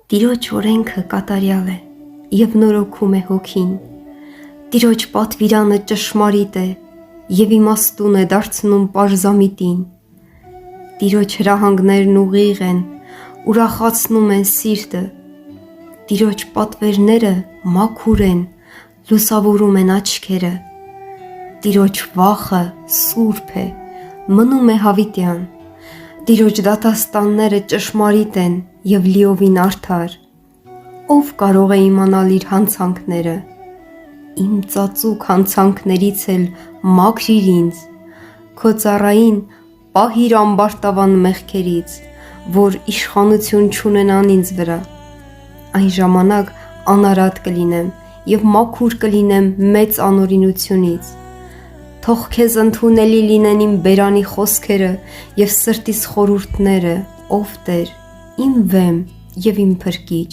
Տիրոջ օրենքը կատարյալ է և նորոգում է հոգին, Տիրոջ պատվիրանը ճշմարիտ է և իմաստուն է դարձնում պարզամիտին, Տիրոջ հրահանգներն ուղիղ են, ուրախացնում են սիրտը, Տիրոջ պատվերները մաքուր են, լուսավորում են աչքերը, Տիրոջ վախը սուրբ է, մնում է հավիտյան, Տիրոջ դատաստանները ճշմարիտ են և լիովին արդար, Ով կարող է իմանալ իր հանցանքները, Իմ ծածուկ հանցանքներից էլ մաքրիր ինձ, Քո ծառային պահիր ամբարտավան մեղքերից, Որ իշխանություն չունենան ինձ վրա, Այն ժամանակ անարատ կլինեմ և մաքուր կլինեմ մեծ անօրինությունից, Թող քեզ ընդունելի լինեն իմ բերանի խոսքերը և սրտիս խորհուրդները, ով Տեր, իմ վեմ և իմ փրկիչ: